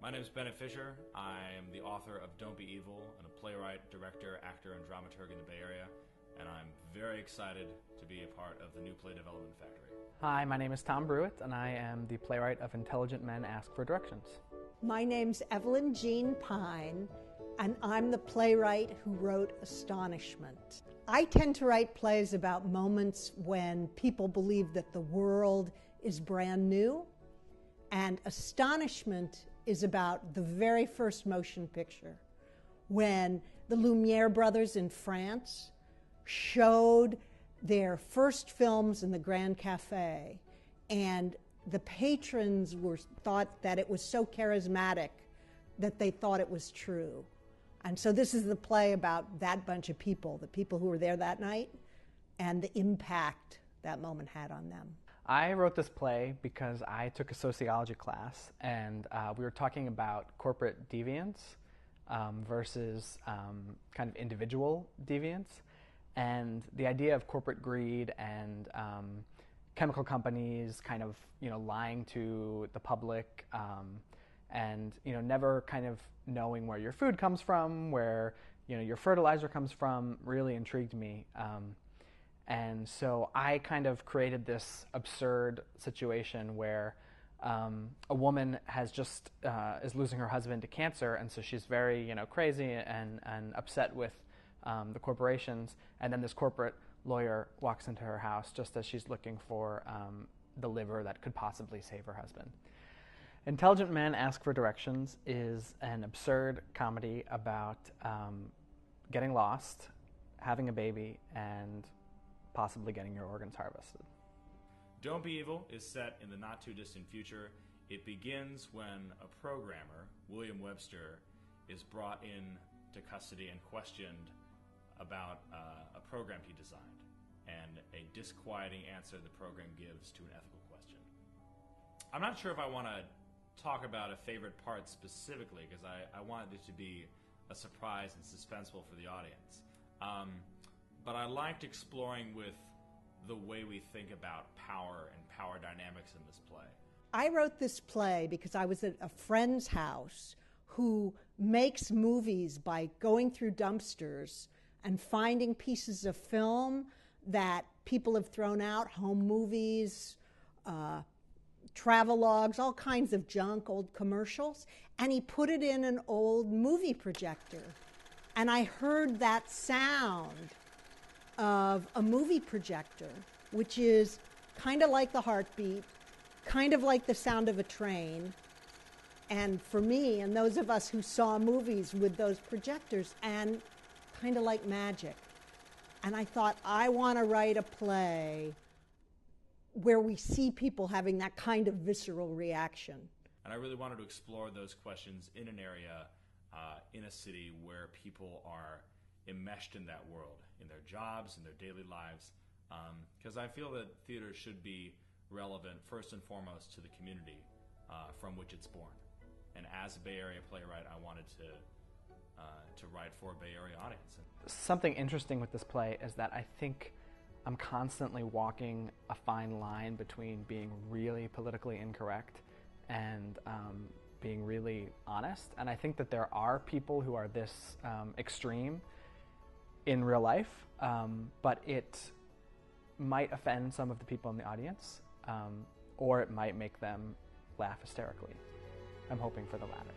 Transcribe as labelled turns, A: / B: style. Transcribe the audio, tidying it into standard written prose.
A: My name is Ben Fisher. I am the author of Don't Be Evil and a playwright, director, actor, and dramaturg in the Bay Area, and I'm very excited to be a part of the new play development factory.
B: Hi, my name is Tom Bruett, and I am the playwright of Intelligent Men Ask for Directions.
C: My name's Evelyn Jean Pine, and I'm the playwright who wrote Astonishment. I tend to write plays about moments when people believe that the world is brand new, and Astonishment is about the very first motion picture, when the Lumiere brothers in France showed their first films in the Grand Café, and the patrons thought that it was so charismatic that they thought it was true. And so this is the play about that bunch of people, the people who were there that night, and the impact that moment had on them.
B: I wrote this play because I took a sociology class, and we were talking about corporate deviance versus kind of individual deviance, and the idea of corporate greed and chemical companies kind of lying to the public, and never kind of knowing where your food comes from, where your fertilizer comes from, really intrigued me. And so I kind of created this absurd situation where a woman has just is losing her husband to cancer, and so she's very crazy and upset with the corporations. And then this corporate lawyer walks into her house just as she's looking for the liver that could possibly save her husband. Intelligent Men Ask for Directions is an absurd comedy about getting lost, having a baby, and possibly getting your organs harvested.
A: Don't Be Evil is set in the not-too-distant future. It begins when a programmer, William Webster, is brought in to custody and questioned about a program he designed, and a disquieting answer the program gives to an ethical question. I'm not sure if I want to talk about a favorite part specifically, because I wanted it to be a surprise and suspenseful for the audience. But I liked exploring with the way we think about power and power dynamics in this play.
C: I wrote this play because I was at a friend's house who makes movies by going through dumpsters and finding pieces of film that people have thrown out, home movies, travelogues, all kinds of junk, old commercials, and he put it in an old movie projector. And I heard that sound of a movie projector, which is kind of like the heartbeat, kind of like the sound of a train. And for me, and those of us who saw movies with those projectors, and kind of like magic. And I thought, I want to write a play where we see people having that kind of visceral reaction.
A: And I really wanted to explore those questions in an area, in a city where people are enmeshed in that world, in their jobs, in their daily lives, because I feel that theater should be relevant first and foremost to the community from which it's born. And as a Bay Area playwright, I wanted to write for a Bay Area audience.
B: Something interesting with this play is that I think I'm constantly walking a fine line between being really politically incorrect and being really honest. And I think that there are people who are this extreme in real life, but it might offend some of the people in the audience, or it might make them laugh hysterically. I'm hoping for the latter.